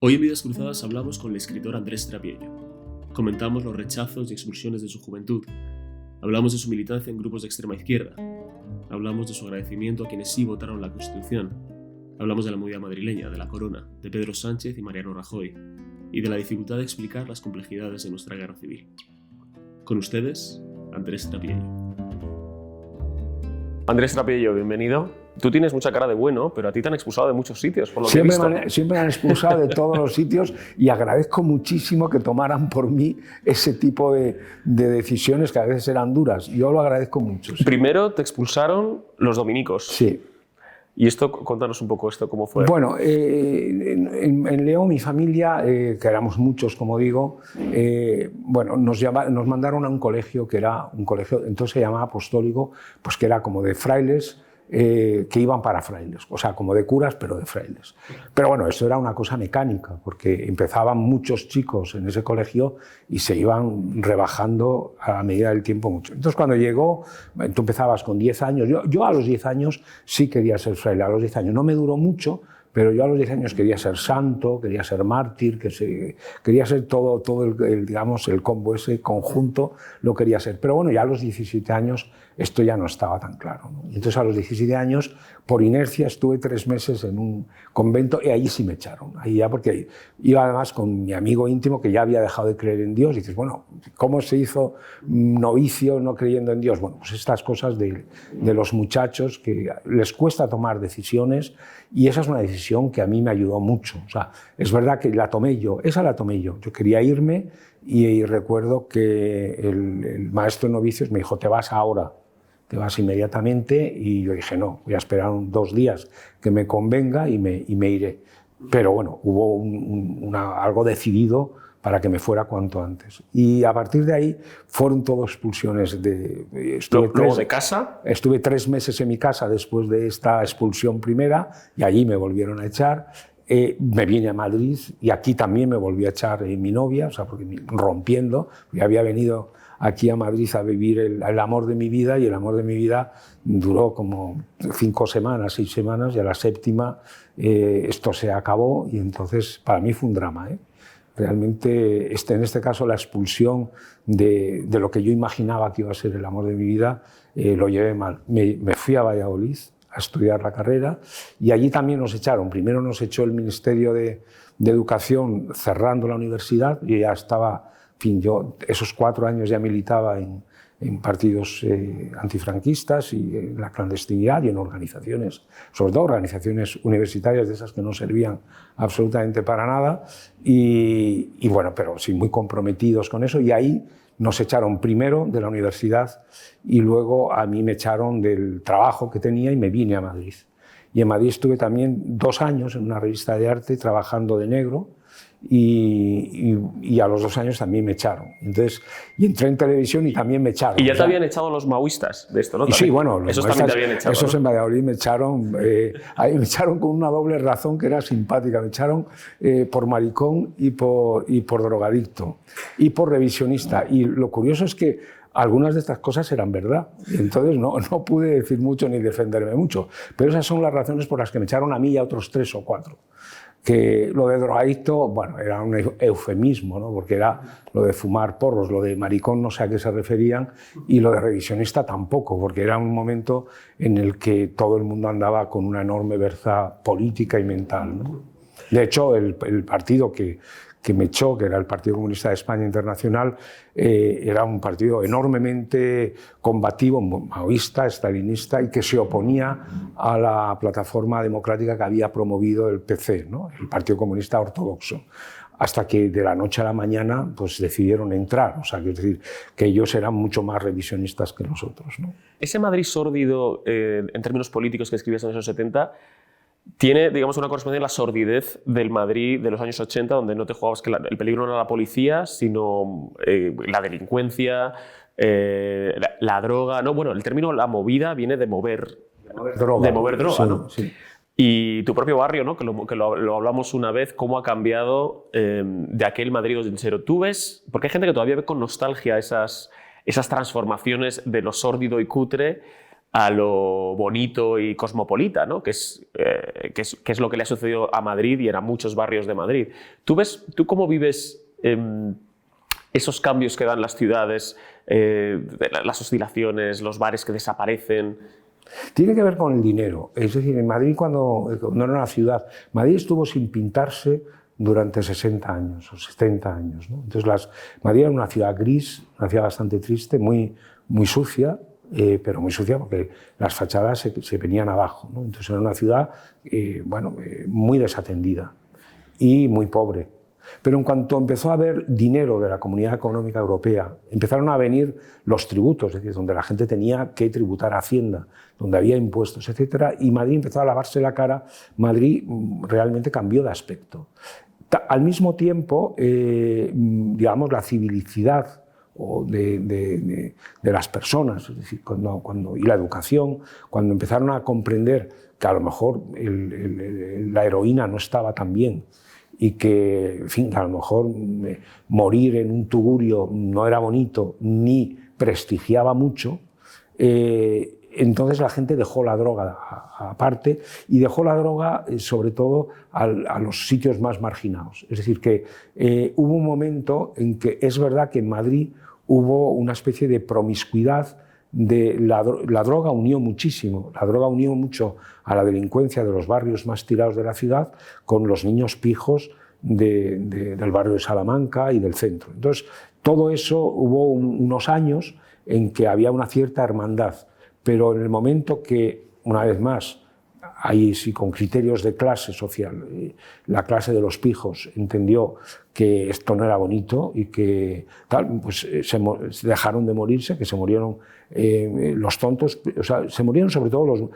Hoy en Vidas Cruzadas hablamos con el escritor Andrés Trapiello. Comentamos los rechazos y expulsiones de su juventud. Hablamos de su militancia en grupos de extrema izquierda. Hablamos de su agradecimiento a quienes sí votaron la Constitución. Hablamos de la movida madrileña, de la Corona, de Pedro Sánchez y Mariano Rajoy, y de la dificultad de explicar las complejidades de nuestra guerra civil. Con ustedes, Andrés Trapiello. Andrés Trapiello, bienvenido. Tú tienes mucha cara de bueno, pero a ti te han expulsado de muchos sitios, por lo que he visto. Siempre me han expulsado de todos los sitios y agradezco muchísimo que tomaran por mí ese tipo de decisiones que a veces eran duras. Yo lo agradezco mucho. Sí. Primero te expulsaron los dominicos. Sí. Y esto, cuéntanos un poco esto, ¿cómo fue? Bueno, en León, mi familia, que éramos muchos, como digo, bueno, nos mandaron a un colegio que era un colegio, entonces se llamaba apostólico, pues que era como de frailes, que iban para frailes, o sea, como de curas, pero de frailes. Pero bueno, eso era una cosa mecánica, porque empezaban muchos chicos en ese colegio y se iban rebajando a la medida del tiempo mucho. Entonces, cuando llegó, tú empezabas con 10 años, yo a los 10 años sí quería ser fraile, a los 10 años no me duró mucho, pero yo a los 10 años quería ser santo, quería ser mártir, quería ser todo digamos, el combo, ese conjunto, lo quería ser. Pero bueno, ya a los 17 años esto ya no estaba tan claro, ¿no? Y entonces a los 17 años, por inercia, estuve 3 meses en un convento y ahí sí me echaron. Ahí ya, porque iba además con mi amigo íntimo que ya había dejado de creer en Dios. Y dices, bueno, ¿cómo se hizo novicio no creyendo en Dios? Bueno, pues estas cosas de los muchachos que les cuesta tomar decisiones, y esa es una decisión que a mí me ayudó mucho. O sea, es verdad que la tomé yo, esa la tomé yo. Yo quería irme y recuerdo que el maestro de novicios me dijo, te vas ahora, te vas inmediatamente, y yo dije, no, voy a esperar 2 días que me convenga y me iré. Pero bueno, hubo algo decidido para que me fuera cuanto antes. Y a partir de ahí fueron todas expulsiones. ¿Luego de casa? Estuve 3 meses en mi casa después de esta expulsión primera y allí me volvieron a echar. Me vine a Madrid y aquí también me volvió a echar mi novia, o sea, porque rompiendo, yo había venido aquí a Madrid a vivir el amor de mi vida, y el amor de mi vida duró como 5 semanas, 6 semanas, y a la 7ª esto se acabó, y entonces para mí fue un drama, ¿eh? Realmente, en este caso, la expulsión de lo que yo imaginaba que iba a ser el amor de mi vida, lo llevé mal. Me fui a Valladolid a estudiar la carrera y allí también nos echaron. Primero nos echó el Ministerio de Educación cerrando la universidad. Yo ya estaba, en fin, yo esos 4 años ya militaba en partidos antifranquistas y en la clandestinidad y en organizaciones, sobre todo organizaciones universitarias de esas que no servían absolutamente para nada, y bueno, pero sí muy comprometidos con eso, y ahí nos echaron primero de la universidad y luego a mí me echaron del trabajo que tenía y me vine a Madrid. Y en Madrid estuve también 2 años en una revista de arte trabajando de negro, y a los 2 años también me echaron. Entonces, y entré en televisión y también me echaron. Y ya te habían echado los maoístas de esto, ¿no? Y sí, bueno, esos también te habían echado. Esos, ¿no? En Valladolid me echaron, ahí me echaron con una doble razón que era simpática. Me echaron por maricón y por drogadicto y por revisionista. Y lo curioso es que algunas de estas cosas eran verdad. Y entonces no pude decir mucho ni defenderme mucho. Pero esas son las razones por las que me echaron a mí y a otros 3 o 4. Que lo de drogadicto, bueno, era un eufemismo, ¿no? Porque era lo de fumar porros, lo de maricón no sé a qué se referían, y lo de revisionista tampoco, porque era un momento en el que todo el mundo andaba con una enorme berza política y mental, ¿no? De hecho, el partido que me echó, que era el Partido Comunista de España Internacional, era un partido enormemente combativo, maoísta, estalinista, y que se oponía a la plataforma democrática que había promovido el PC, ¿no? El Partido Comunista Ortodoxo. Hasta que de la noche a la mañana pues, decidieron entrar. O sea, quiero decir que ellos eran mucho más revisionistas que nosotros, ¿no? Ese Madrid sórdido, en términos políticos que escribías en los años 70, tiene, digamos, una correspondencia a la sordidez del Madrid de los años 80, donde no te jugabas que el peligro no era la policía, sino la delincuencia, la droga. No, bueno, el término la movida viene de mover droga. De mover droga, sí, ¿no? Sí. Y tu propio barrio, ¿no? que lo hablamos una vez, cómo ha cambiado de aquel Madrid sincero. Tú ves, porque hay gente que todavía ve con nostalgia esas transformaciones de lo sórdido y cutre a lo bonito y cosmopolita, ¿no? que es lo que le ha sucedido a Madrid y a muchos barrios de Madrid. ¿Tú cómo vives esos cambios que dan las ciudades, las oscilaciones, los bares que desaparecen? Tiene que ver con el dinero. Es decir, en Madrid, cuando no era una ciudad, Madrid estuvo sin pintarse durante 60 años o 70 años, ¿no? Entonces, Madrid era una ciudad gris, una ciudad bastante triste, muy sucia, pero muy sucia porque las fachadas se venían abajo, ¿no? Entonces, era una ciudad muy desatendida y muy pobre. Pero en cuanto empezó a haber dinero de la Comunidad Económica Europea, empezaron a venir los tributos, es decir, donde la gente tenía que tributar a Hacienda, donde había impuestos, etc. Y Madrid empezó a lavarse la cara. Madrid realmente cambió de aspecto. Al mismo tiempo, digamos, la civilicidad de las personas, es decir, y la educación, cuando empezaron a comprender que a lo mejor la heroína no estaba tan bien, y que, en fin, a lo mejor morir en un tugurio no era bonito ni prestigiaba mucho, entonces la gente dejó la droga aparte y dejó la droga sobre todo a los sitios más marginados. Es decir, que hubo un momento en que es verdad que en Madrid hubo una especie de promiscuidad. La droga unió muchísimo, la droga unió mucho a la delincuencia de los barrios más tirados de la ciudad con los niños pijos del barrio de Salamanca y del centro. Entonces, todo eso hubo unos años en que había una cierta hermandad, pero en el momento que, una vez más, ahí sí con criterios de clase social, la clase de los pijos entendió que esto no era bonito y que tal, pues se dejaron de morirse, que se murieron los tontos, o sea, se murieron sobre todo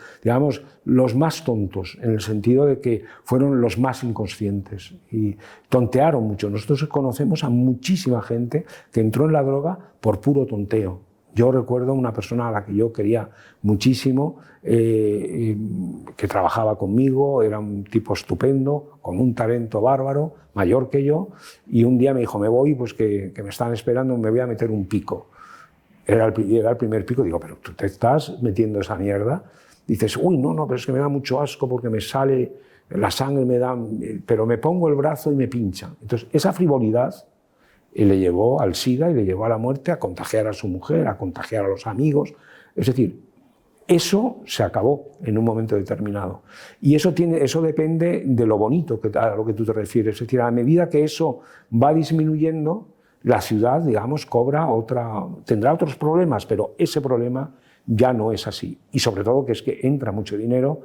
los más tontos, en el sentido de que fueron los más inconscientes y tontearon mucho. Nosotros conocemos a muchísima gente que entró en la droga por puro tonteo. Yo recuerdo una persona a la que yo quería muchísimo, que trabajaba conmigo, era un tipo estupendo, con un talento bárbaro, mayor que yo, y un día me dijo, me voy, pues que me están esperando, me voy a meter un pico. Era el primer pico, digo, pero tú te estás metiendo esa mierda. Dices, uy, no, pero es que me da mucho asco porque me sale, la sangre me da, pero me pongo el brazo y me pincha. Entonces, esa frivolidad le llevó al SIDA y le llevó a la muerte, a contagiar a su mujer, a contagiar a los amigos. Es decir, eso se acabó en un momento determinado. Y eso depende de lo bonito a lo que tú te refieres. Es decir, a medida que eso va disminuyendo, la ciudad, digamos, tendrá otros problemas, pero ese problema ya no es así. Y sobre todo que es que entra mucho dinero,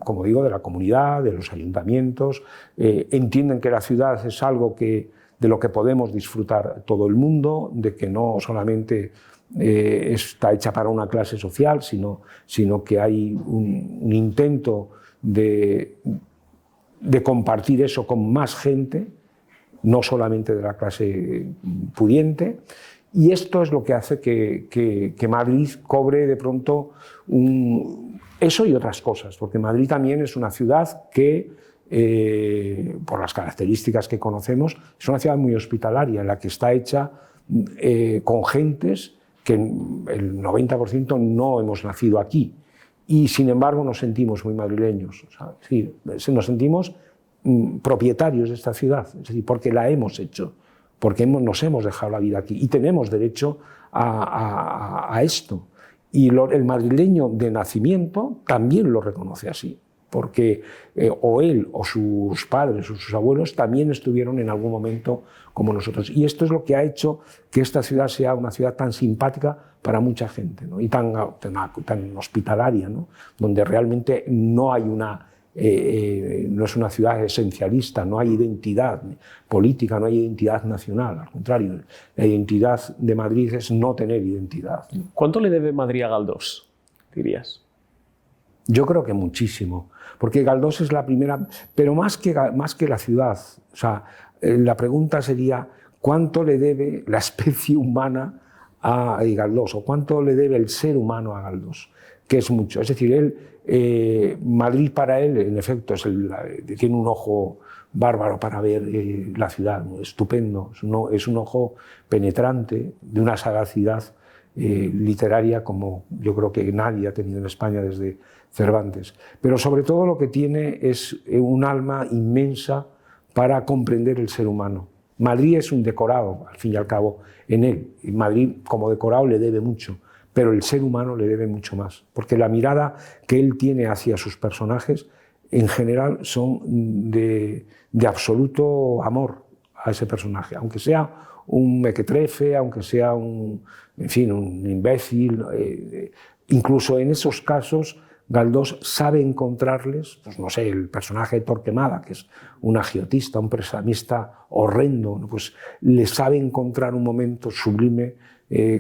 como digo, de la comunidad, de los ayuntamientos, entienden que la ciudad es algo de lo que podemos disfrutar todo el mundo, de que no solamente está hecha para una clase social, sino que hay un intento de compartir eso con más gente, no solamente de la clase pudiente, y esto es lo que hace que Madrid cobre de pronto eso y otras cosas, porque Madrid también es una ciudad que, por las características que conocemos, es una ciudad muy hospitalaria, en la que está hecha con gentes que el 90% no hemos nacido aquí, y sin embargo nos sentimos muy madrileños, o sea, sí, nos sentimos propietarios de esta ciudad, es decir, porque la hemos hecho, porque nos hemos dejado la vida aquí y tenemos derecho a esto. Y el madrileño de nacimiento también lo reconoce así, porque o él o sus padres o sus abuelos también estuvieron en algún momento como nosotros. Y esto es lo que ha hecho que esta ciudad sea una ciudad tan simpática para mucha gente, ¿no? Y tan hospitalaria, ¿no? Donde realmente no hay no es una ciudad esencialista, no hay identidad política, no hay identidad nacional, al contrario, la identidad de Madrid es no tener identidad. ¿Cuánto le debe Madrid a Galdós, dirías? Yo creo que muchísimo, porque Galdós es la primera, pero más que la ciudad, o sea, la pregunta sería ¿cuánto le debe la especie humana a Galdós o cuánto le debe el ser humano a Galdós? Que es mucho, es decir, Madrid para él, en efecto, tiene un ojo bárbaro para ver la ciudad, ¿no? Estupendo, es un ojo penetrante, de una sagacidad literaria como yo creo que nadie ha tenido en España desde Cervantes. Pero sobre todo lo que tiene es un alma inmensa para comprender el ser humano. Madrid es un decorado, al fin y al cabo, en él. Y Madrid, como decorado, le debe mucho, pero el ser humano le debe mucho más, porque la mirada que él tiene hacia sus personajes, en general, son de absoluto amor a ese personaje, aunque sea un mequetrefe, aunque sea un imbécil. Incluso en esos casos, Galdós sabe encontrarles, pues no sé, el personaje de Torquemada, que es un agiotista, un prestamista horrendo, pues le sabe encontrar un momento sublime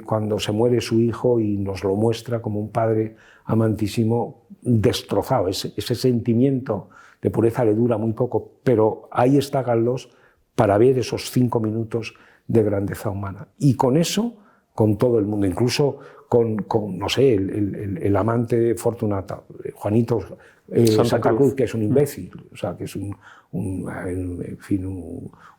cuando se muere su hijo y nos lo muestra como un padre amantísimo destrozado. Ese sentimiento de pureza le dura muy poco, pero ahí está Galdós para ver esos 5 minutos de grandeza humana. Y con eso, con todo el mundo, incluso con no sé, el amante de Fortunata, Juanito Santa Cruz, que es un imbécil, o sea, que es un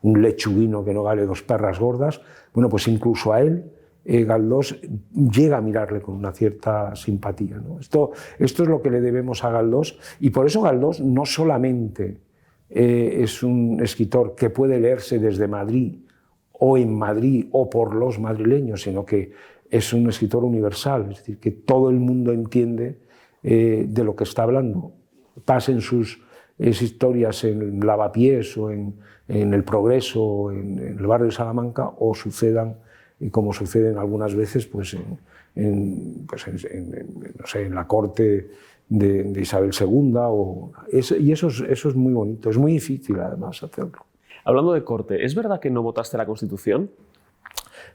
lechuguino que no vale 2 perras gordas. Bueno, pues incluso a él, Galdós llega a mirarle con una cierta simpatía, ¿no? Esto es lo que le debemos a Galdós, y por eso Galdós no solamente es un escritor que puede leerse desde Madrid o en Madrid o por los madrileños, sino que es un escritor universal, es decir, que todo el mundo entiende de lo que está hablando. Pasen sus historias en Lavapiés o en El Progreso o en el barrio de Salamanca, o sucedan, como suceden algunas veces, pues no sé, en la corte de Isabel II. Y eso es muy bonito, es muy difícil además hacerlo. Hablando de corte, ¿es verdad que no votaste la Constitución?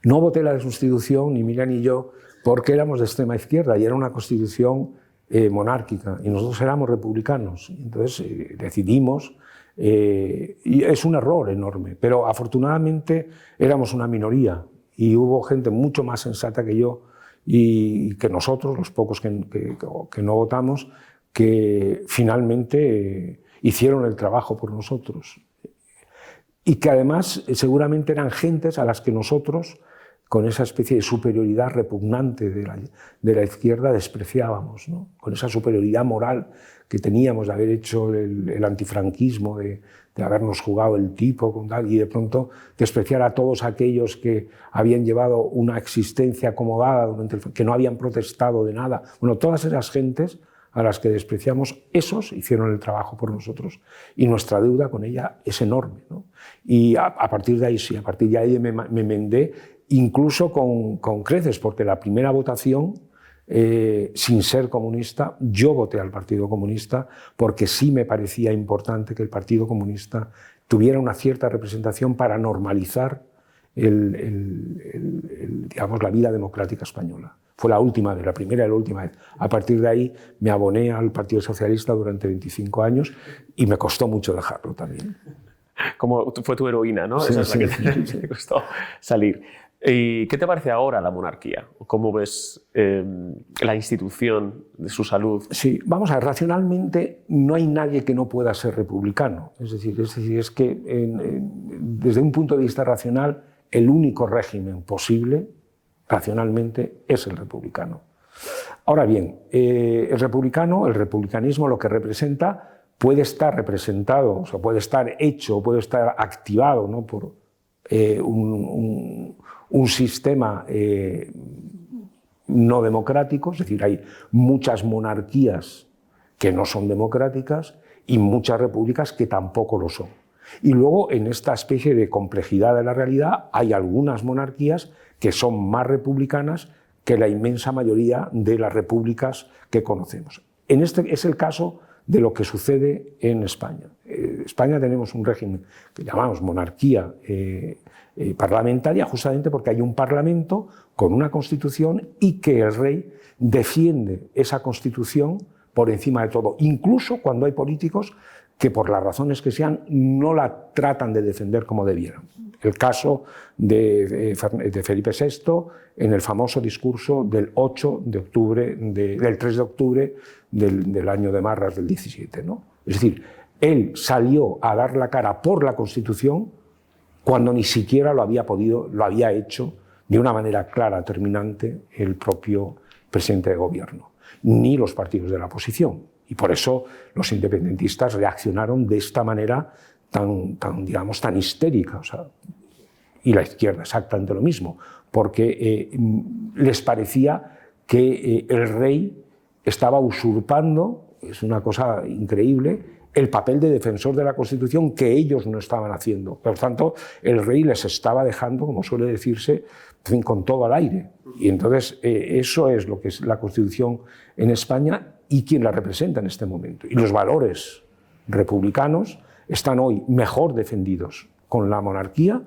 No voté la Constitución, ni Miriam ni yo, porque éramos de extrema izquierda y era una Constitución monárquica y nosotros éramos republicanos. Entonces decidimos, y es un error enorme, pero afortunadamente éramos una minoría y hubo gente mucho más sensata que yo y que nosotros, los pocos que no votamos, que finalmente hicieron el trabajo por nosotros. Y que además seguramente eran gentes a las que nosotros, con esa especie de superioridad repugnante de la izquierda, despreciábamos, ¿no? Con esa superioridad moral que teníamos de haber hecho el antifranquismo, de habernos jugado el tipo con tal, y de pronto despreciar a todos aquellos que habían llevado una existencia acomodada, que no habían protestado de nada. Bueno, todas esas gentes a las que despreciamos, esos hicieron el trabajo por nosotros y nuestra deuda con ella es enorme, ¿no? Y a partir de ahí sí, a partir de ahí me enmendé, incluso con creces, porque la primera votación, sin ser comunista, yo voté al Partido Comunista porque sí me parecía importante que el Partido Comunista tuviera una cierta representación para normalizar digamos, la vida democrática española. Fue la primera y la última vez. A partir de ahí me aboné al Partido Socialista durante 25 años y me costó mucho dejarlo también. Como fue tu heroína, ¿no? Sí, esa es la sí. que te costó salir. ¿Y qué te parece ahora la monarquía? ¿Cómo ves la institución de su salud? Sí, vamos a ver, racionalmente no hay nadie que no pueda ser republicano. Es decir, es que desde un punto de vista racional, el único régimen posible racionalmente es el republicano. Ahora bien, el republicanismo, lo que representa, puede estar representado, o sea, puede estar hecho, puede estar activado, ¿no?, por un sistema no democrático, es decir, hay muchas monarquías que no son democráticas y muchas repúblicas que tampoco lo son. Y luego, en esta especie de complejidad de la realidad, hay algunas monarquías que son más republicanas que la inmensa mayoría de las repúblicas que conocemos. Este es el caso de lo que sucede en España. En España tenemos un régimen que llamamos monarquía parlamentaria, justamente porque hay un parlamento con una constitución y que el rey defiende esa constitución por encima de todo, incluso cuando hay políticos que por las razones que sean no la tratan de defender como debieran. El caso de Felipe VI en el famoso discurso del 8 de octubre, del 3 de octubre del año de Marras del 17, ¿no? Es decir, él salió a dar la cara por la Constitución cuando ni siquiera lo había hecho de una manera clara, terminante, el propio presidente de gobierno, ni los partidos de la oposición. Y por eso los independentistas reaccionaron de esta manera digamos, tan histérica. O sea, y la izquierda exactamente lo mismo, porque les parecía que el rey estaba usurpando, es una cosa increíble, el papel de defensor de la Constitución que ellos no estaban haciendo. Por tanto, el rey les estaba dejando, como suele decirse, con todo al aire. Y entonces eso es lo que es la Constitución en España y quien la representa en este momento. Y los valores republicanos están hoy mejor defendidos con la monarquía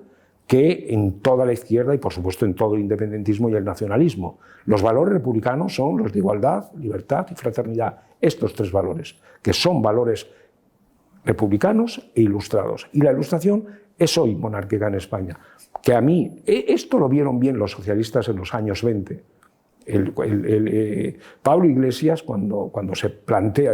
que en toda la izquierda y, por supuesto, en todo el independentismo y el nacionalismo. Los valores republicanos son los de igualdad, libertad y fraternidad. Estos tres valores, que son valores republicanos e ilustrados. Y la ilustración es hoy monárquica en España. Que a mí, esto lo vieron bien los socialistas en los años 20. Pablo Iglesias, cuando se plantea,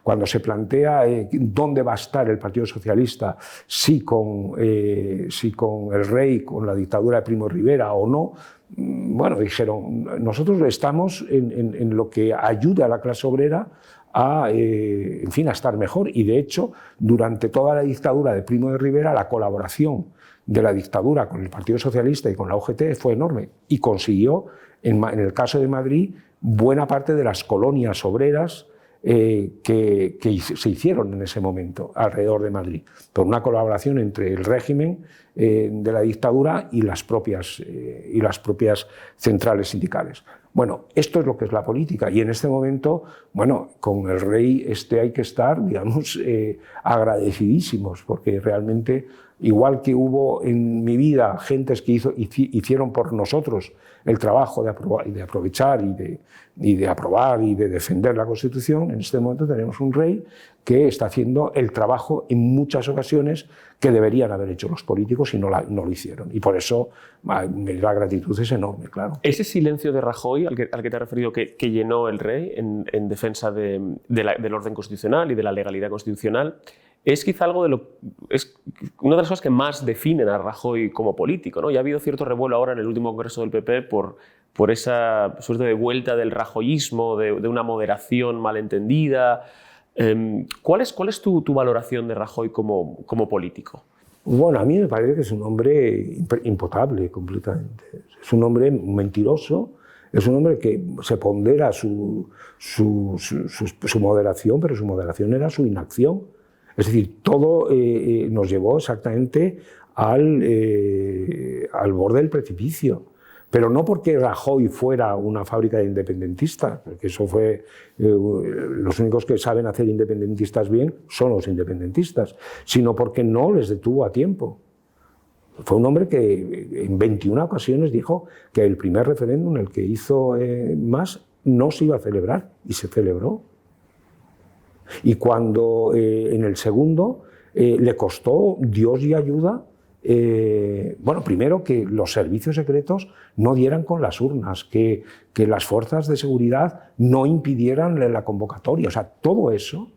cuando se plantea dónde va a estar el Partido Socialista, si con el rey, con la dictadura de Primo de Rivera o no, bueno, dijeron, nosotros estamos en lo que ayude a la clase obrera a estar mejor. Y de hecho, durante toda la dictadura de Primo de Rivera, la colaboración de la dictadura con el Partido Socialista y con la UGT fue enorme y consiguió, en el caso de Madrid, buena parte de las colonias obreras que se hicieron en ese momento alrededor de Madrid, por una colaboración entre el régimen de la dictadura y las propias centrales sindicales. Bueno, esto es lo que es la política y en este momento, bueno, con el rey hay que estar, digamos, agradecidísimos, porque realmente, igual que hubo en mi vida gentes que hicieron por nosotros el trabajo de aprovechar y de aprobar y de defender la Constitución, en este momento tenemos un rey que está haciendo el trabajo en muchas ocasiones que deberían haber hecho los políticos y no lo hicieron. Y por eso la gratitud es enorme, claro. Ese silencio de Rajoy al que te has referido que llenó el rey en defensa del orden constitucional y de la legalidad constitucional, es quizá es una de las cosas que más definen a Rajoy como político, ¿no? Y ha habido cierto revuelo ahora en el último congreso del PP por esa suerte de vuelta del rajoyismo, de una moderación malentendida. ¿Cuál es tu valoración de Rajoy como político? Bueno, a mí me parece que es un hombre impotable completamente. Es un hombre mentiroso, es un hombre que se pondera su moderación, pero su moderación era su inacción. Es decir, todo nos llevó exactamente al borde del precipicio. Pero no porque Rajoy fuera una fábrica de independentistas, porque eso fue... los únicos que saben hacer independentistas bien son los independentistas, sino porque no les detuvo a tiempo. Fue un hombre que en 21 ocasiones dijo que el primer referéndum, el que hizo más, no se iba a celebrar, y se celebró. Y cuando en el segundo le costó Dios y ayuda, bueno, primero que los servicios secretos no dieran con las urnas, que las fuerzas de seguridad no impidieran la convocatoria. O sea, todo eso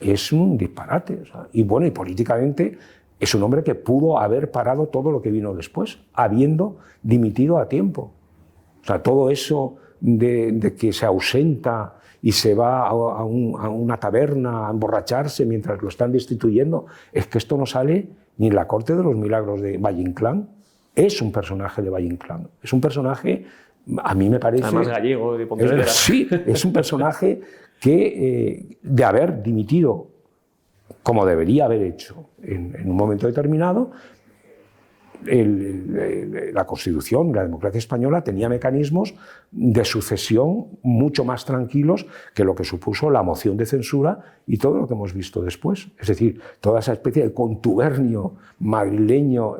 es un disparate. O sea, y bueno, y políticamente es un hombre que pudo haber parado todo lo que vino después, habiendo dimitido a tiempo. O sea, todo eso de que se ausenta y se va a una taberna a emborracharse mientras lo están destituyendo, es que esto no sale ni en la Corte de los Milagros de Valle Inclán. Es un personaje de Valle Inclán. Es un personaje, a mí me parece... Además gallego, de Pontevedra. Sí, es un personaje que, de haber dimitido, como debería haber hecho en un momento determinado, la Constitución, la democracia española tenía mecanismos de sucesión mucho más tranquilos que lo que supuso la moción de censura y todo lo que hemos visto después. Es decir, toda esa especie de contubernio madrileño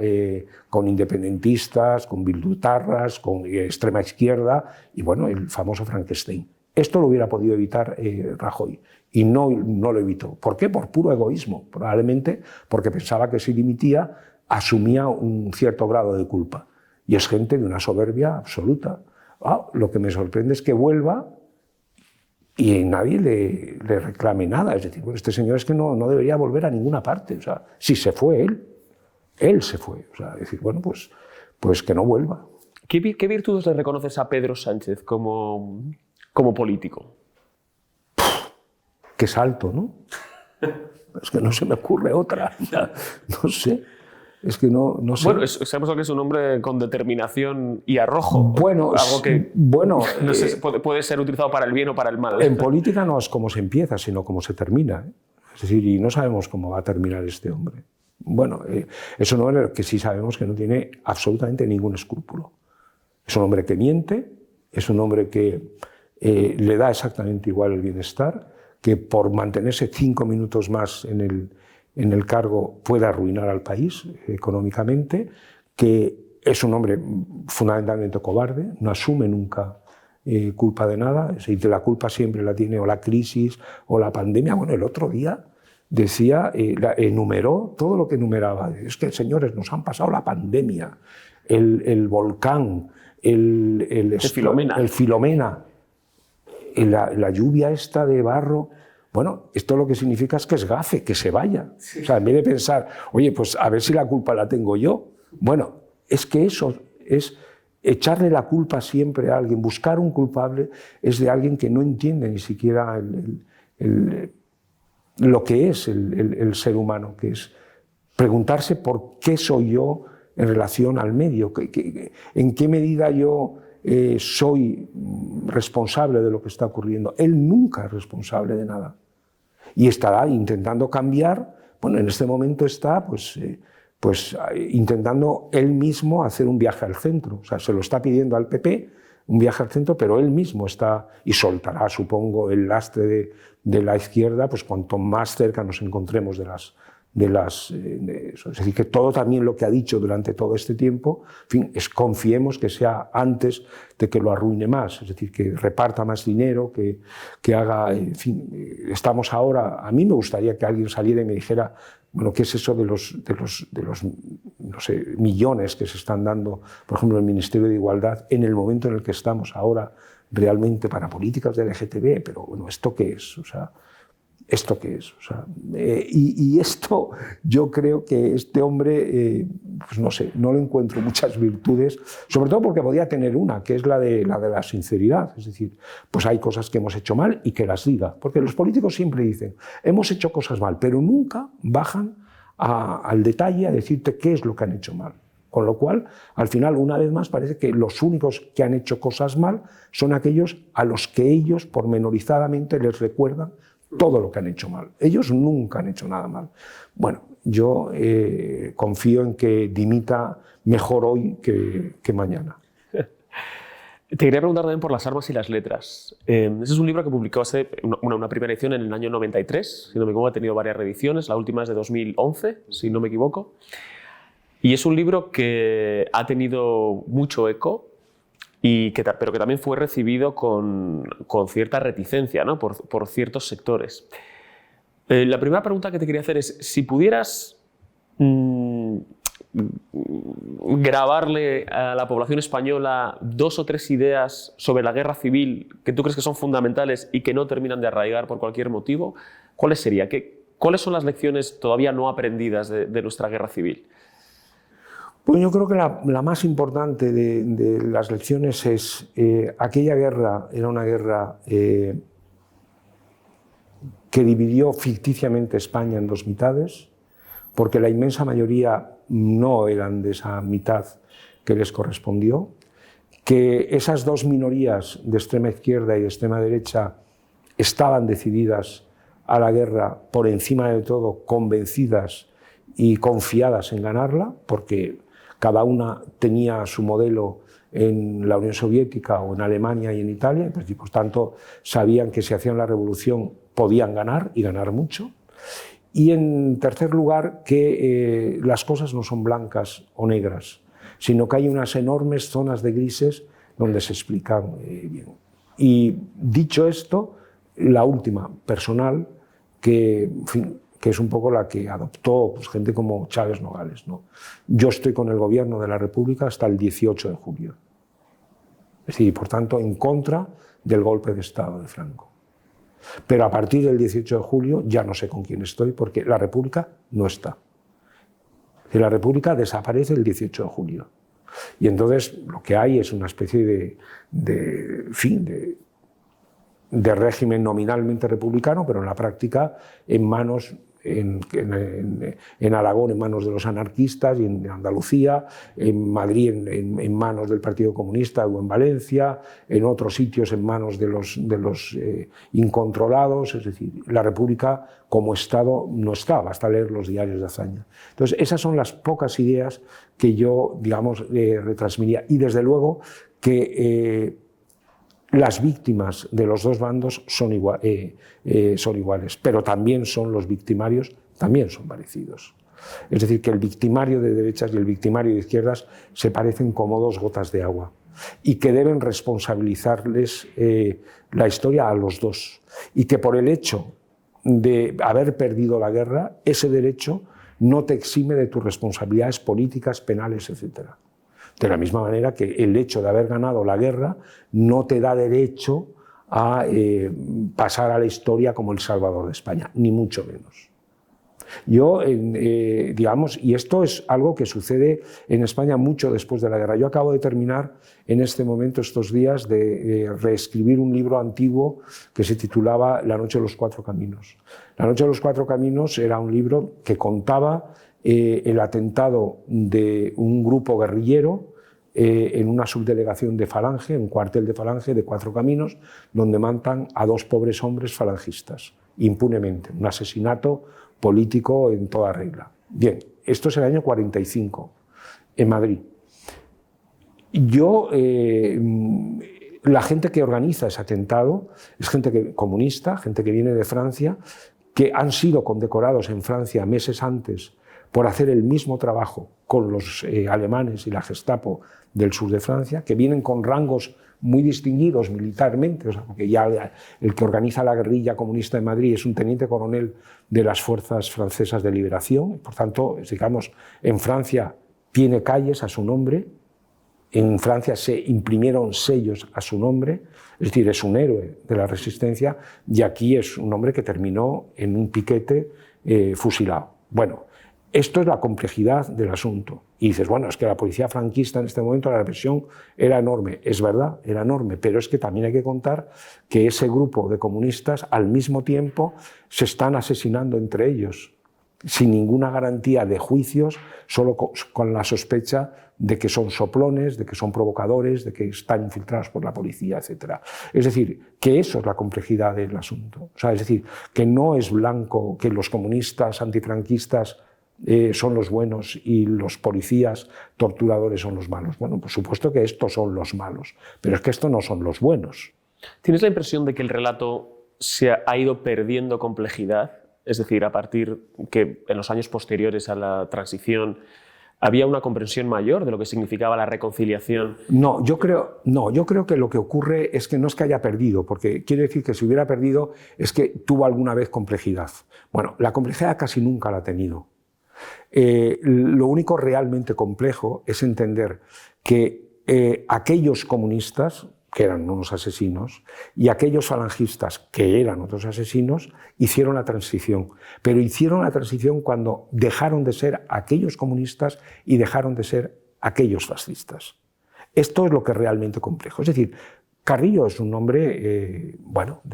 con independentistas, con bildutarras, con extrema izquierda y bueno, el famoso Frankenstein. Esto lo hubiera podido evitar Rajoy y no lo evitó. ¿Por qué? Por puro egoísmo, probablemente porque pensaba que si dimitía asumía un cierto grado de culpa. Y es gente de una soberbia absoluta. Lo que me sorprende es que vuelva y nadie le reclame nada. Es decir, bueno, este señor es que no debería volver a ninguna parte. O sea, si se fue él se fue. O sea, es decir, bueno, pues pues que no vuelva. ¿Qué virtudes le reconoces a Pedro Sánchez como político? Que es alto, ¿no? Es que no se me ocurre otra. No sé. Es que no sé. Bueno, sabemos que es un hombre con determinación y arrojo. Bueno, algo que no sé, puede ser utilizado para el bien o para el mal. En política no es cómo se empieza, sino cómo se termina. Es decir, y no sabemos cómo va a terminar este hombre. Bueno, es un hombre que sí sabemos que no tiene absolutamente ningún escrúpulo. Es un hombre que miente, es un hombre que le da exactamente igual el bienestar, que por mantenerse 5 minutos más en el cargo puede arruinar al país económicamente, que es un hombre fundamentalmente cobarde, no asume nunca culpa de nada, es decir, la culpa siempre la tiene o la crisis o la pandemia. Bueno, el otro día decía, enumeró todo lo que enumeraba. Es que, señores, nos han pasado la pandemia, el volcán, el Filomena, la lluvia esta de barro. Bueno, esto lo que significa es que es gafe, que se vaya. Sí. O sea, en vez de pensar, oye, pues a ver si la culpa la tengo yo. Bueno, es que eso es echarle la culpa siempre a alguien. Buscar un culpable es de alguien que no entiende ni siquiera lo que es el ser humano, que es preguntarse por qué soy yo en relación al medio, en qué medida yo soy responsable de lo que está ocurriendo. Él nunca es responsable de nada. Y estará intentando cambiar. Bueno, en este momento está pues intentando él mismo hacer un viaje al centro. O sea, se lo está pidiendo al PP, un viaje al centro, pero él mismo está, y soltará, supongo, el lastre de la izquierda, pues cuanto más cerca nos encontremos es decir, que todo también lo que ha dicho durante todo este tiempo, en fin, confiemos que sea antes de que lo arruine más, es decir, que reparta más dinero, que haga, en fin, estamos ahora, a mí me gustaría que alguien saliera y me dijera, bueno, ¿qué es eso de los no sé, millones que se están dando, por ejemplo, en el Ministerio de Igualdad, en el momento en el que estamos ahora realmente para políticas de LGTB? Pero bueno, ¿esto qué es? O sea, ¿esto qué es? O sea, y esto, yo creo que este hombre, pues no sé, no le encuentro muchas virtudes, sobre todo porque podía tener una, que es la de la sinceridad. Es decir, pues hay cosas que hemos hecho mal y que las diga. Porque los políticos siempre dicen, hemos hecho cosas mal, pero nunca bajan al detalle a decirte qué es lo que han hecho mal. Con lo cual, al final, una vez más, parece que los únicos que han hecho cosas mal son aquellos a los que ellos, pormenorizadamente, les recuerdan todo lo que han hecho mal. Ellos nunca han hecho nada mal. Bueno, yo confío en que dimita mejor hoy que mañana. Te quería preguntar también por Las armas y las letras. Ese es un libro que publicó hace una primera edición en el año 93, si no me equivoco, ha tenido varias reediciones, la última es de 2011, si no me equivoco. Y es un libro que ha tenido mucho eco, pero que también fue recibido con cierta reticencia, ¿no? por ciertos sectores. La primera pregunta que te quería hacer es, si pudieras grabarle a la población española 2 o 3 ideas sobre la guerra civil que tú crees que son fundamentales y que no terminan de arraigar por cualquier motivo, ¿cuáles serían? ¿Cuáles son las lecciones todavía no aprendidas de nuestra guerra civil? Pues yo creo que la más importante de las lecciones es aquella guerra era una guerra que dividió ficticiamente España en 2 mitades, porque la inmensa mayoría no eran de esa mitad que les correspondió, que esas 2 minorías de extrema izquierda y de extrema derecha estaban decididas a la guerra por encima de todo, convencidas y confiadas en ganarla, porque cada una tenía su modelo en la Unión Soviética o en Alemania y en Italia, y por tanto sabían que si hacían la revolución podían ganar y ganar mucho. Y en tercer lugar, que las cosas no son blancas o negras, sino que hay unas enormes zonas de grises donde se explican bien. Y dicho esto, la última, personal, que, en fin, que es un poco la que adoptó pues, gente como Chávez Nogales, ¿no? Yo estoy con el gobierno de la República hasta el 18 de julio. Es decir, por tanto, en contra del golpe de Estado de Franco. Pero a partir del 18 de julio ya no sé con quién estoy, porque la República no está. La República desaparece el 18 de julio. Y entonces lo que hay es una especie de régimen nominalmente republicano, pero en la práctica en manos, en Aragón en manos de los anarquistas, y en Andalucía, en Madrid en manos del Partido Comunista, o en Valencia, en otros sitios en manos de los incontrolados. Es decir, la República como Estado no está, basta leer los diarios de Azaña. Entonces, esas son las pocas ideas que yo, digamos, retransmitía. Y desde luego que las víctimas de los dos bandos son iguales, pero también son los victimarios, también son parecidos. Es decir, que el victimario de derechas y el victimario de izquierdas se parecen como dos gotas de agua y que deben responsabilizarles la historia a los dos, y que por el hecho de haber perdido la guerra, ese derecho no te exime de tus responsabilidades políticas, penales, etc. De la misma manera que el hecho de haber ganado la guerra no te da derecho a pasar a la historia como el salvador de España, ni mucho menos. Yo, digamos, y esto es algo que sucede en España mucho después de la guerra. Yo acabo de terminar en este momento, estos días, de reescribir un libro antiguo que se titulaba La noche de los cuatro caminos. La noche de los cuatro caminos era un libro que contaba el atentado de un grupo guerrillero en una subdelegación de Falange, un cuartel de Falange de Cuatro Caminos, donde matan a dos pobres hombres falangistas, impunemente, un asesinato político en toda regla. Bien, esto es el año 45, en Madrid. La gente que organiza ese atentado es gente comunista, gente que viene de Francia, que han sido condecorados en Francia meses antes por hacer el mismo trabajo con los alemanes y la Gestapo del sur de Francia, que vienen con rangos muy distinguidos militarmente, o sea, porque ya el que organiza la guerrilla comunista en Madrid es un teniente coronel de las fuerzas francesas de liberación, por tanto, digamos, en Francia tiene calles a su nombre, en Francia se imprimieron sellos a su nombre, es decir, es un héroe de la resistencia, y aquí es un hombre que terminó en un piquete fusilado. Bueno, esto es la complejidad del asunto. Y dices, bueno, es que la policía franquista en este momento, la represión era enorme. Es verdad, era enorme, pero es que también hay que contar que ese grupo de comunistas al mismo tiempo se están asesinando entre ellos, sin ninguna garantía de juicios, solo con la sospecha de que son soplones, de que son provocadores, de que están infiltrados por la policía, etc. Es decir, que eso es la complejidad del asunto. O sea, es decir, que no es blanco, que los comunistas antifranquistas son los buenos y los policías torturadores son los malos. Bueno, por supuesto que estos son los malos, pero es que estos no son los buenos. ¿Tienes la impresión de que el relato se ha ido perdiendo complejidad? Es decir, a partir que en los años posteriores a la transición había una comprensión mayor de lo que significaba la reconciliación. No, yo creo que lo que ocurre es que no es que haya perdido, porque quiere decir que si hubiera perdido es que tuvo alguna vez complejidad. Bueno, la complejidad casi nunca la ha tenido. Lo único realmente complejo es entender que aquellos comunistas, que eran unos asesinos, y aquellos falangistas, que eran otros asesinos, hicieron la transición. Pero hicieron la transición cuando dejaron de ser aquellos comunistas y dejaron de ser aquellos fascistas. Esto es lo que es realmente complejo. Es decir, Carrillo es un hombre,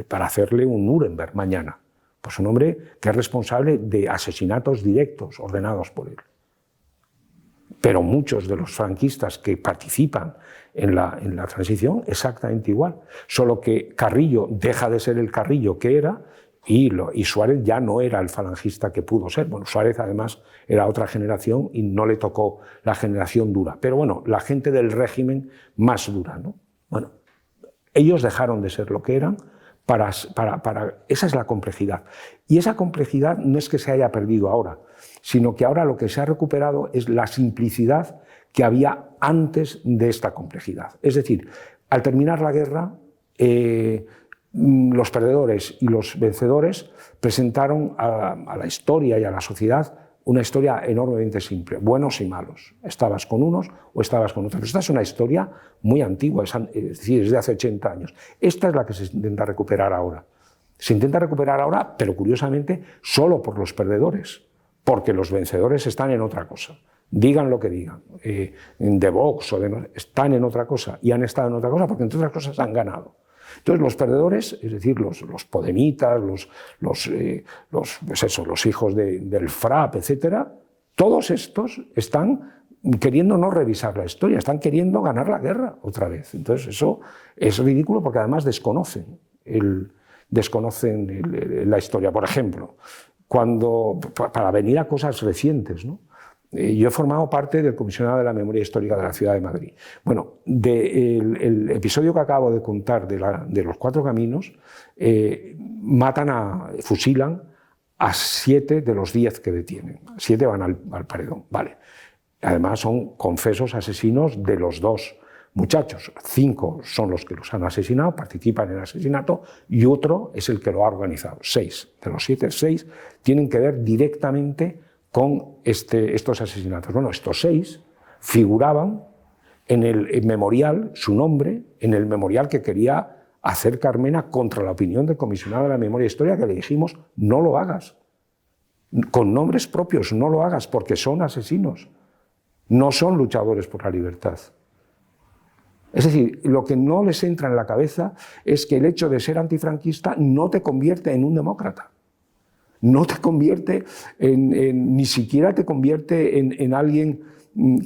para hacerle un Nuremberg mañana. Pues un hombre que es responsable de asesinatos directos ordenados por él. Pero muchos de los franquistas que participan en la transición, exactamente igual. Solo que Carrillo deja de ser el Carrillo que era y Suárez ya no era el falangista que pudo ser. Bueno, Suárez además era otra generación y no le tocó la generación dura. Pero bueno, la gente del régimen más dura, ¿no? Bueno, ellos dejaron de ser lo que eran. Esa es la complejidad. Y esa complejidad no es que se haya perdido ahora, sino que ahora lo que se ha recuperado es la simplicidad que había antes de esta complejidad. Es decir, al terminar la guerra, los perdedores y los vencedores presentaron a la historia y a la sociedad una historia enormemente simple, buenos y malos. Estabas con unos o estabas con otros. Esta es una historia muy antigua, es decir, es de hace 80 años. Esta es la que se intenta recuperar ahora. Se intenta recuperar ahora, pero curiosamente, solo por los perdedores, porque los vencedores están en otra cosa. digan lo que digan, de Vox o están en otra cosa y han estado en otra cosa porque entre otras cosas han ganado. Entonces los perdedores, es decir, los podemitas, los hijos del FRAP, etcétera, todos estos están queriendo no revisar la historia, están queriendo ganar la guerra otra vez. Entonces eso es ridículo porque además desconocen la historia. Por ejemplo, para venir a cosas recientes, ¿no? Yo he formado parte del comisionado de la memoria histórica de la ciudad de Madrid. Bueno, el episodio que acabo de contar de los 4 caminos, fusilan a 7 de los 10 que detienen. 7 van al paredón, vale. Además son confesos asesinos de los 2 muchachos. 5 son los que los han asesinado, participan en el asesinato, y otro es el que lo ha organizado. 6 de los 7, 6 tienen que ver directamente con estos asesinatos. Bueno, estos 6 figuraban en el memorial, su nombre, en el memorial que quería hacer Carmena contra la opinión del comisionado de la memoria histórica, que le dijimos, no lo hagas. Con nombres propios, no lo hagas, porque son asesinos. No son luchadores por la libertad. Es decir, lo que no les entra en la cabeza es que el hecho de ser antifranquista no te convierte en un demócrata. No te convierte ni siquiera te convierte en alguien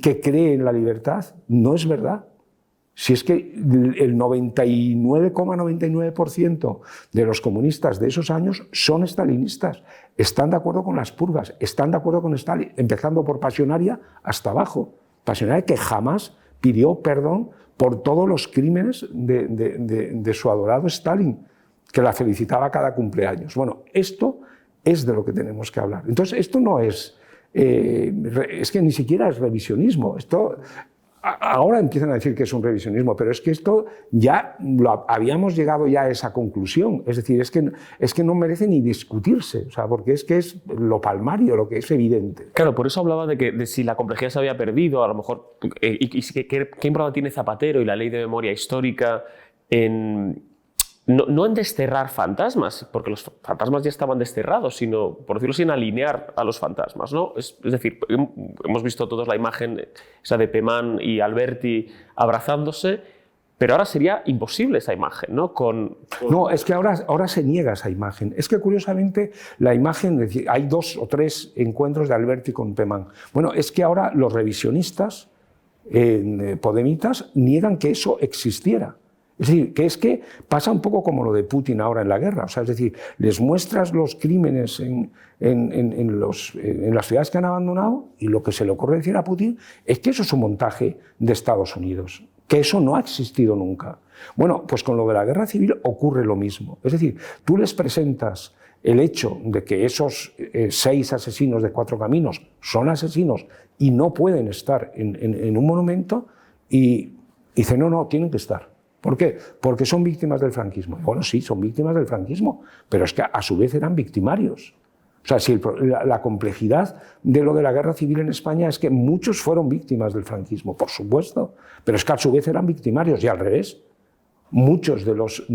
que cree en la libertad. No es verdad. Si es que el 99,99% de los comunistas de esos años son estalinistas, están de acuerdo con las purgas, están de acuerdo con Stalin, empezando por Pasionaria hasta abajo. Pasionaria que jamás pidió perdón por todos los crímenes de su adorado Stalin, que la felicitaba cada cumpleaños. Bueno, esto es de lo que tenemos que hablar. Entonces, esto no es que ni siquiera es revisionismo. Ahora empiezan a decir que es un revisionismo, pero es que esto ya habíamos llegado ya a esa conclusión. Es decir, es que no merece ni discutirse, o sea, porque es que es lo palmario, lo que es evidente. Claro, por eso hablaba de si la complejidad se había perdido, a lo mejor, y qué importancia tiene Zapatero y la ley de memoria histórica no en desterrar fantasmas, porque los fantasmas ya estaban desterrados, sino, por decirlo así, en alinear a los fantasmas, ¿no? Es decir, hemos visto todos la imagen esa de Pemán y Alberti abrazándose, pero ahora sería imposible esa imagen, ¿no? No, es que ahora se niega esa imagen. Es que, curiosamente, la imagen, hay 2 o 3 encuentros de Alberti con Pemán. Bueno, es que ahora los revisionistas podemitas niegan que eso existiera. Es decir, que pasa un poco como lo de Putin ahora en la guerra. O sea, es decir, les muestras los crímenes en las ciudades que han abandonado y lo que se le ocurre decir a Putin es que eso es un montaje de Estados Unidos, que eso no ha existido nunca. Bueno, pues con lo de la guerra civil ocurre lo mismo. Es decir, tú les presentas el hecho de que esos 6 asesinos de 4 caminos son asesinos y no pueden estar en un monumento y dicen, no, tienen que estar. ¿Por qué? Porque son víctimas del franquismo. Bueno, sí, son víctimas del franquismo, pero es que a su vez eran victimarios. O sea, si la complejidad de lo de la guerra civil en España es que muchos fueron víctimas del franquismo, por supuesto, pero es que a su vez eran victimarios y al revés. Muchos de los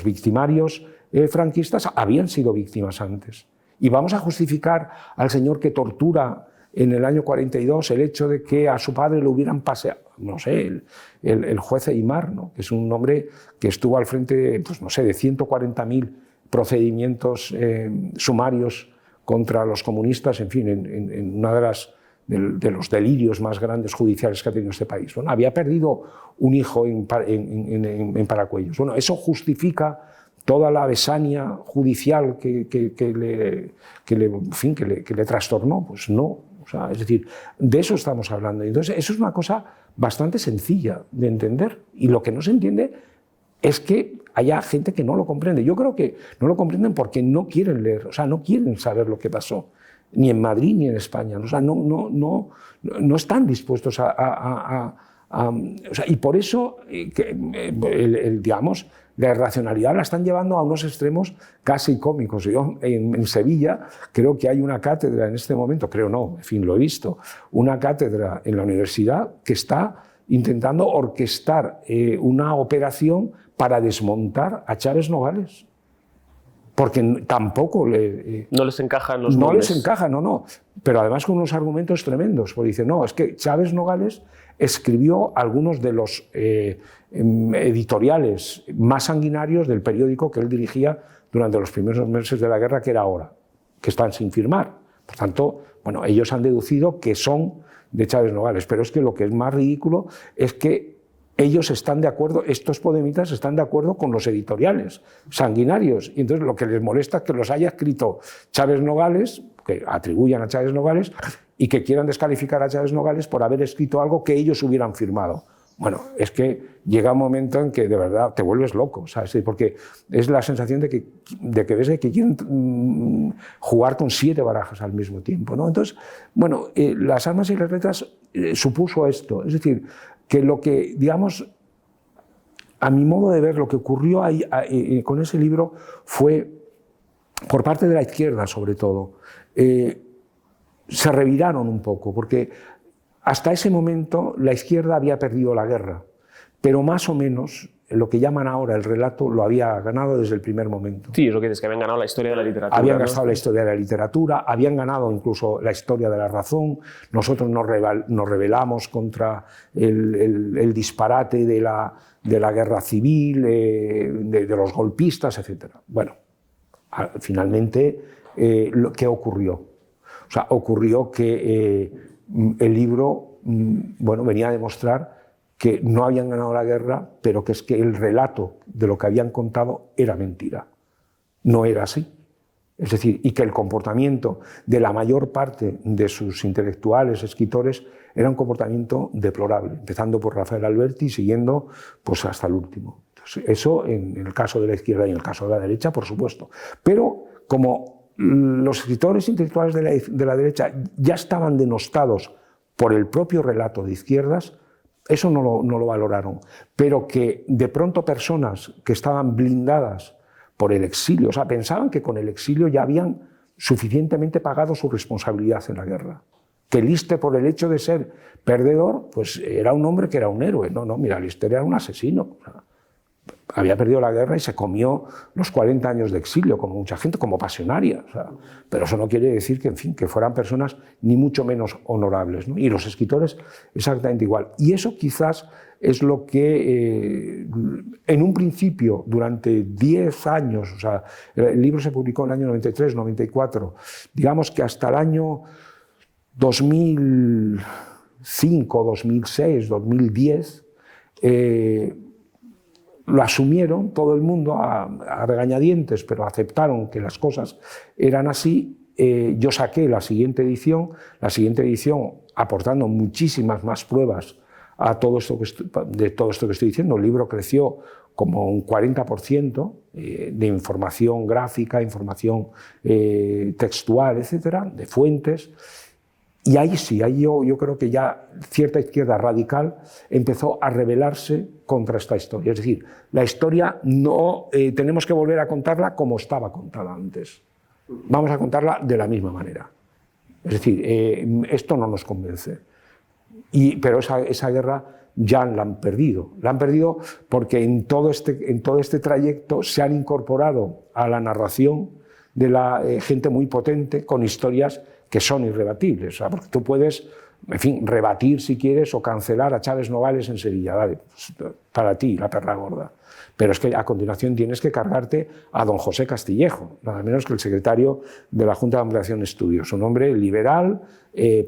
victimarios franquistas habían sido víctimas antes. Y vamos a justificar al señor que tortura en el año 42 el hecho de que a su padre lo hubieran paseado, no sé, el juez Eymar, ¿no? Que es un hombre que estuvo al frente, pues no sé, de 140.000 procedimientos sumarios contra los comunistas, en fin, en una de los delirios más grandes judiciales que ha tenido este país. Bueno, había perdido un hijo en Paracuellos. Bueno, eso justifica toda la besania judicial que le trastornó. Pues no. O sea, es decir, de eso estamos hablando. Entonces, eso es una cosa bastante sencilla de entender. Y lo que no se entiende es que haya gente que no lo comprende. Yo creo que no lo comprenden porque no quieren leer, o sea, no quieren saber lo que pasó, ni en Madrid ni en España. O sea, no están dispuestos o sea, y por eso, digamos, la irracionalidad la están llevando a unos extremos casi cómicos. Yo en Sevilla creo que hay una cátedra en este momento, creo no, en fin, lo he visto, una cátedra en la universidad que está intentando orquestar una operación para desmontar a Chávez Nogales. porque tampoco no les encajan los no moldes. les encaja, no. Pero además con unos argumentos tremendos, porque dice, no, es que Chávez Nogales escribió algunos de los editoriales más sanguinarios del periódico que él dirigía durante los primeros meses de la guerra, que era Ahora, que están sin firmar. Por tanto, bueno, ellos han deducido que son de Chávez Nogales, pero es que lo que es más ridículo es que ellos están de acuerdo, estos podemitas están de acuerdo con los editoriales sanguinarios, y entonces lo que les molesta es que los haya escrito Chávez Nogales, que atribuyan a Chávez Nogales, y que quieran descalificar a Chávez Nogales por haber escrito algo que ellos hubieran firmado. Bueno, es que llega un momento en que de verdad te vuelves loco, ¿sabes? Porque es la sensación de que ves que quieren jugar con 7 barajas al mismo tiempo, ¿no? Entonces, bueno, las armas y las letras supuso esto, es decir, que lo que, digamos, a mi modo de ver, lo que ocurrió ahí, con ese libro fue, por parte de la izquierda sobre todo, se reviraron un poco, porque hasta ese momento la izquierda había perdido la guerra, pero más o menos lo que llaman ahora el relato lo había ganado desde el primer momento. Sí, es lo que dices, que habían ganado la historia de la literatura. Habían ¿no? ganado la historia de la literatura, habían ganado incluso la historia de la razón. Nosotros nos rebelamos contra el disparate de la guerra civil, de los golpistas, etc. Bueno, finalmente, ¿qué ocurrió? O sea, ocurrió que el libro venía a demostrar que no habían ganado la guerra, pero que es que el relato de lo que habían contado era mentira. No era así. Es decir, y que el comportamiento de la mayor parte de sus intelectuales, escritores, era un comportamiento deplorable, empezando por Rafael Alberti y siguiendo pues, hasta el último. Entonces, eso en el caso de la izquierda y en el caso de la derecha, por supuesto. Pero como los escritores intelectuales de la derecha ya estaban denostados por el propio relato de izquierdas, eso no lo valoraron, pero que de pronto personas que estaban blindadas por el exilio, o sea, pensaban que con el exilio ya habían suficientemente pagado su responsabilidad en la guerra, que Lister, por el hecho de ser perdedor, pues era un hombre que era un héroe. No, mira, Lister era un asesino. O sea, había perdido la guerra y se comió los 40 años de exilio, como mucha gente, como pasionaria. O sea, pero eso no quiere decir que, en fin, que fueran personas ni mucho menos honorables, ¿no? Y los escritores exactamente igual. Y eso quizás es lo que en un principio, durante 10 años, o sea, el libro se publicó en el año 93, 94, digamos que hasta el año 2005, 2006, 2010, lo asumieron todo el mundo a regañadientes, pero aceptaron que las cosas eran así. Yo saqué la siguiente edición aportando muchísimas más pruebas a todo esto de todo esto que estoy diciendo. El libro creció como un 40% de información gráfica, información textual, etcétera, de fuentes. Y ahí sí, ahí yo creo que ya cierta izquierda radical empezó a rebelarse contra esta historia. Es decir, la historia no tenemos que volver a contarla como estaba contada antes. Vamos a contarla de la misma manera. Es decir, esto no nos convence. Pero esa guerra ya la han perdido. La han perdido porque en todo este trayecto se han incorporado a la narración de la gente muy potente con historias que son irrebatibles. O sea, porque tú puedes, en fin, rebatir si quieres o cancelar a Chávez Nogales en Sevilla, vale, pues, para ti, la perra gorda. Pero es que a continuación tienes que cargarte a don José Castillejo, nada menos que el secretario de la Junta de Ampliación de Estudios, un hombre liberal,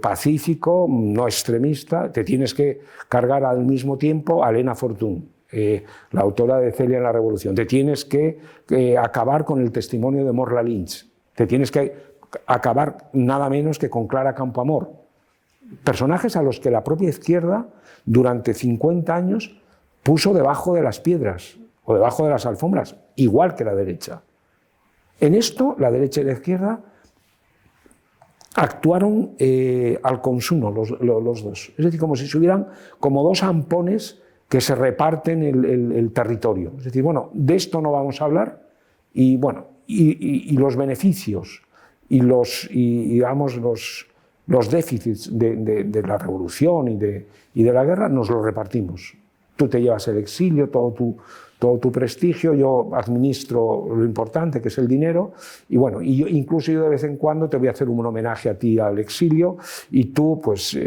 pacífico, no extremista. Te tienes que cargar al mismo tiempo a Elena Fortún, la autora de Celia en la Revolución. Te tienes que acabar con el testimonio de Morla Lynch. Te tienes que acabar nada menos que con Clara Campoamor. Personajes a los que la propia izquierda durante 50 años puso debajo de las piedras o debajo de las alfombras, igual que la derecha. En esto, la derecha y la izquierda actuaron al consumo los dos. Es decir, como si se hubieran como dos ampones que se reparten el territorio. Es decir, bueno, de esto no vamos a hablar y, bueno, y los beneficios y los déficits de la revolución y de la guerra nos los repartimos. Tú te llevas el exilio, todo todo tu prestigio, yo administro lo importante, que es el dinero, y bueno, incluso yo de vez en cuando te voy a hacer un homenaje a ti al exilio, y tú pues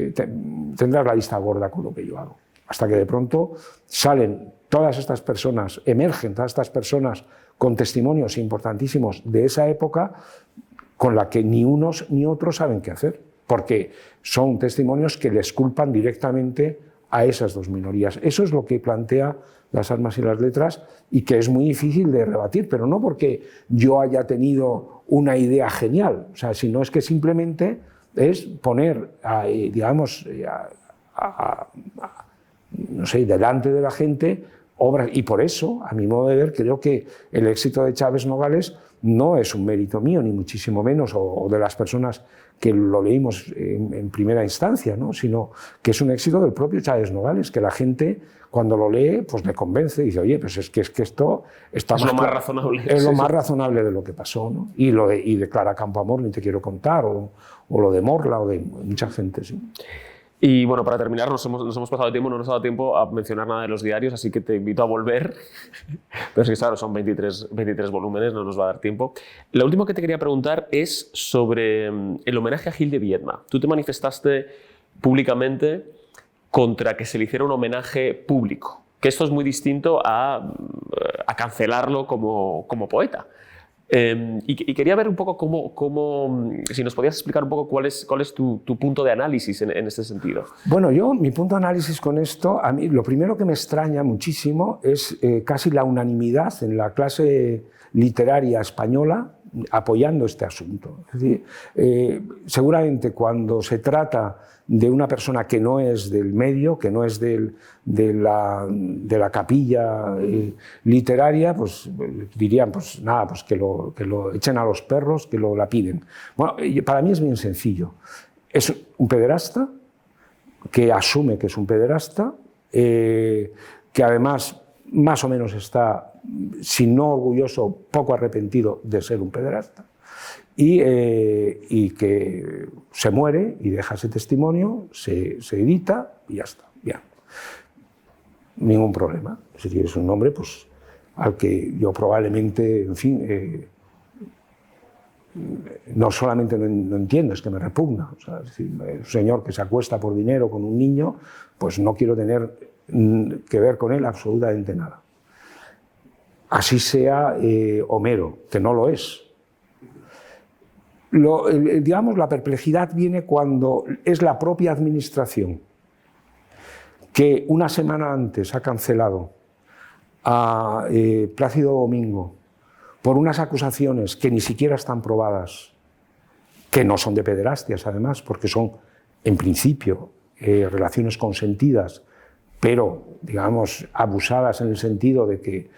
tendrás la lista gorda con lo que yo hago. Hasta que de pronto salen todas estas personas, emergen todas estas personas con testimonios importantísimos de esa época, con la que ni unos ni otros saben qué hacer, porque son testimonios que les culpan directamente a esas dos minorías. Eso es lo que plantea Las armas y las letras, y que es muy difícil de rebatir, pero no porque yo haya tenido una idea genial, o sea, sino es que simplemente es poner, no sé, delante de la gente obras, y por eso, a mi modo de ver, creo que el éxito de Chávez Nogales no es un mérito mío, ni muchísimo menos, o de las personas que lo leímos en primera instancia, ¿no? Sino que es un éxito del propio Chávez Nogales, que la gente, cuando lo lee, pues le convence y dice, oye, pues es que esto está es lo más razonable. Es lo más razonable de lo que pasó, ¿no? Y de Clara Campoamor ni te quiero contar, o lo de Morla, o de mucha gente, sí. Y bueno, para terminar, nos hemos pasado tiempo, no nos ha dado tiempo a mencionar nada de los diarios, así que te invito a volver. Pero es que claro, son 23 volúmenes, no nos va a dar tiempo. Lo último que te quería preguntar es sobre el homenaje a Gil de Viedma. Tú te manifestaste públicamente contra que se le hiciera un homenaje público, que esto es muy distinto a cancelarlo como poeta. Y quería ver un poco si nos podías explicar un poco cuál es tu punto de análisis en este sentido. Bueno, mi punto de análisis con esto, a mí lo primero que me extraña muchísimo es casi la unanimidad en la clase literaria española apoyando este asunto. Es decir, seguramente cuando se trata de una persona que no es del medio, que no es de la capilla literaria, pues dirían, pues nada, pues que lo echen a los perros, que lo lapiden. Bueno, para mí es bien sencillo. Es un pederasta que asume que es un pederasta, que además más o menos está, si no orgulloso, poco arrepentido de ser un pederasta, y que se muere y deja ese testimonio, se edita y ya está. Ya. Ningún problema. Es decir, es un hombre pues, al que yo probablemente, en fin, no solamente no entiendo, es que me repugna. O sea, es decir, un señor que se acuesta por dinero con un niño, pues no quiero tener que ver con él absolutamente nada. Así sea Homero, que no lo es. Digamos, la perplejidad viene cuando es la propia administración que una semana antes ha cancelado a Plácido Domingo por unas acusaciones que ni siquiera están probadas, que no son de pederastias además, porque son en principio relaciones consentidas, pero digamos abusadas en el sentido de que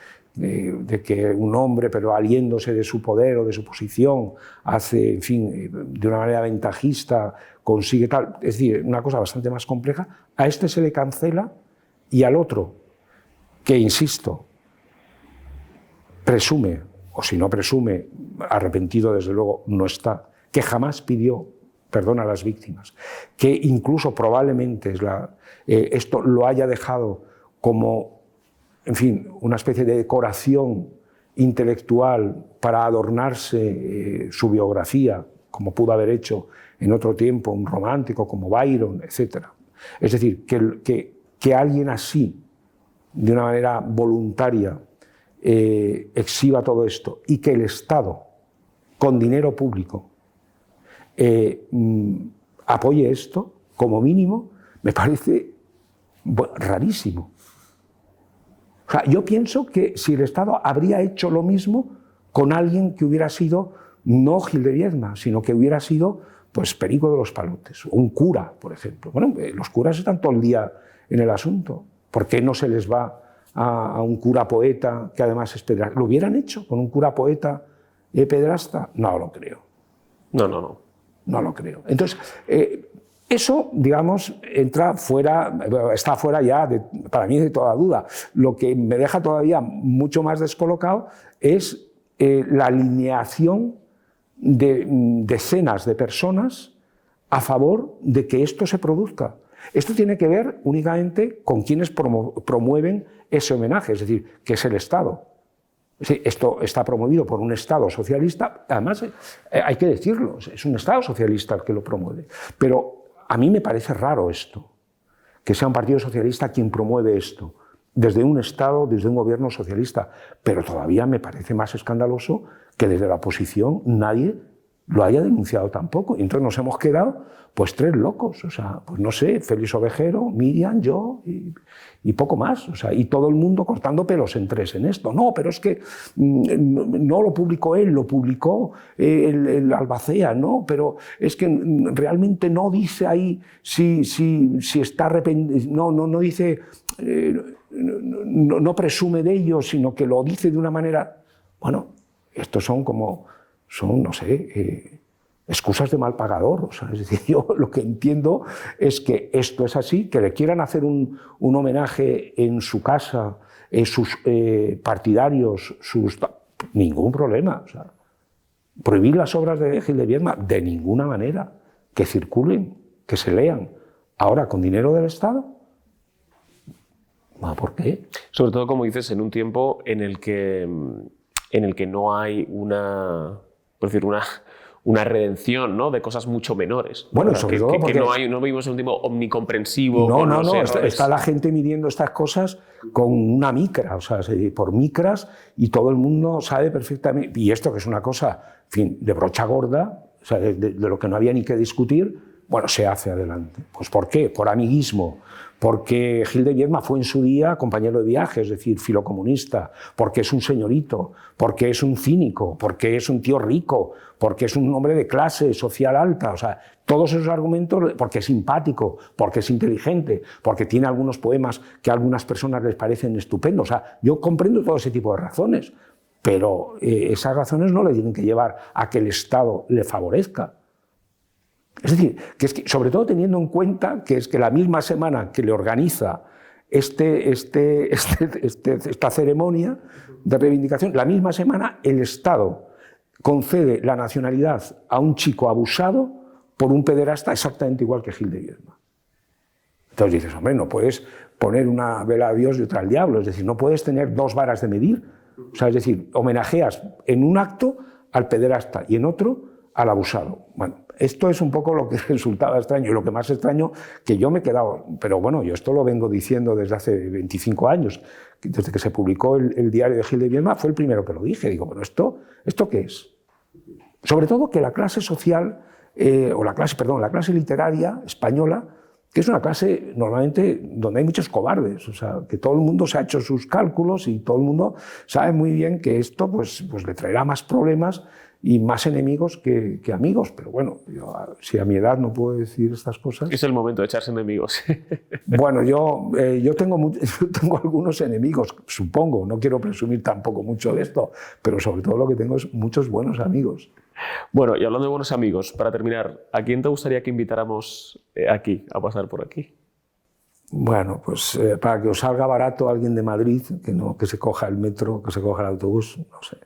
un hombre, pero valiéndose de su poder o de su posición, hace, en fin, de una manera ventajista, consigue tal, es decir, una cosa bastante más compleja. A este se le cancela y al otro, que insisto, presume, o si no presume, arrepentido desde luego no está, que jamás pidió perdón a las víctimas, que incluso probablemente esto lo haya dejado como, en fin, una especie de decoración intelectual para adornarse su biografía, como pudo haber hecho en otro tiempo un romántico como Byron, etc. Es decir, que alguien así, de una manera voluntaria, exhiba todo esto y que el Estado, con dinero público, apoye esto, como mínimo, me parece rarísimo. O sea, yo pienso que si el Estado habría hecho lo mismo con alguien que hubiera sido no Gil de Viedma, sino que hubiera sido pues, Perico de los Palotes, un cura, por ejemplo. Bueno, los curas están todo el día en el asunto. ¿Por qué no se les va a un cura poeta que además es pederasta? ¿Lo hubieran hecho con un cura poeta pederasta? No lo creo. No. No lo creo. Entonces, eso, digamos, está fuera ya, para mí, de toda duda. Lo que me deja todavía mucho más descolocado es la alineación de decenas de personas a favor de que esto se produzca. Esto tiene que ver únicamente con quienes promueven ese homenaje, es decir, que es el Estado. Sí, esto está promovido por un Estado socialista, además hay que decirlo, es un Estado socialista el que lo promueve. Pero a mí me parece raro esto, que sea un partido socialista quien promueve esto, desde un Estado, desde un gobierno socialista. Pero todavía me parece más escandaloso que desde la oposición nadie lo haya denunciado tampoco. Y entonces nos hemos quedado pues 3 locos, o sea, pues no sé, Félix Ovejero, Miriam, yo y poco más, o sea, y todo el mundo cortando pelos en 3 en esto. No, pero es que no lo publicó él, lo publicó el Albacea, no, pero es que realmente no dice ahí si está arrepentido, no dice, no presume de ello, sino que lo dice de una manera, bueno, estos son, no sé, excusas de mal pagador. O sea, es decir, yo lo que entiendo es que esto es así, que le quieran hacer un homenaje en su casa, sus partidarios, ningún problema. O sea, prohibir las obras de Gil de Viedma, de ninguna manera, que circulen, que se lean. Ahora, con dinero del Estado, ¿por qué? Sobre todo, como dices, en un tiempo en el que no hay una redención, ¿no?, de cosas mucho menores. Bueno, sobre todo porque no vivimos en un tiempo omnicomprensivo. No, está la gente midiendo estas cosas con una micra, o sea, por micras, y todo el mundo sabe perfectamente. Y esto, que es una cosa, en fin, de brocha gorda, o sea, de lo que no había ni que discutir, bueno, se hace adelante. Pues ¿por qué? Por amiguismo. Porque Gil de Viedma fue en su día compañero de viaje, es decir, filocomunista, porque es un señorito, porque es un cínico, porque es un tío rico, porque es un hombre de clase social alta, o sea, todos esos argumentos, porque es simpático, porque es inteligente, porque tiene algunos poemas que a algunas personas les parecen estupendos. O sea, yo comprendo todo ese tipo de razones, pero esas razones no le tienen que llevar a que el Estado le favorezca. Es decir, que sobre todo teniendo en cuenta que es que la misma semana que le organiza esta ceremonia de reivindicación, la misma semana el Estado concede la nacionalidad a un chico abusado por un pederasta exactamente igual que Gil de Viedma. Entonces dices, hombre, no puedes poner una vela a Dios y otra al diablo, es decir, no puedes tener 2 varas de medir. O sea, es decir, homenajeas en un acto al pederasta y en otro al abusado. Bueno, esto es un poco lo que resultaba extraño, y lo que más extraño que yo me he quedado, pero bueno, yo esto lo vengo diciendo desde hace 25 años, desde que se publicó el diario de Gil de Viedma, fue el primero que lo dije. Digo, bueno, ¿esto qué es? Sobre todo que la clase social, la clase literaria española, que es una clase normalmente donde hay muchos cobardes, o sea, que todo el mundo se ha hecho sus cálculos y todo el mundo sabe muy bien que esto pues le traerá más problemas y más enemigos que amigos. Pero bueno, si a mi edad no puedo decir estas cosas... Es el momento de echarse enemigos. Bueno, yo tengo algunos enemigos, supongo, no quiero presumir tampoco mucho de esto, pero sobre todo lo que tengo es muchos buenos amigos. Bueno, y hablando de buenos amigos, para terminar, ¿a quién te gustaría que invitáramos aquí, a pasar por aquí? Bueno, pues para que os salga barato alguien de Madrid, que se coja el metro, que se coja el autobús, no sé.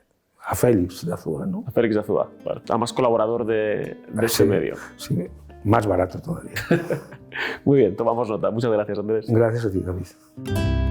A Félix de Azúa, ¿no? A Félix de Azúa, además colaborador de ese medio. Sí, más barato todavía. Muy bien, tomamos nota. Muchas gracias, Andrés. Gracias a ti, David.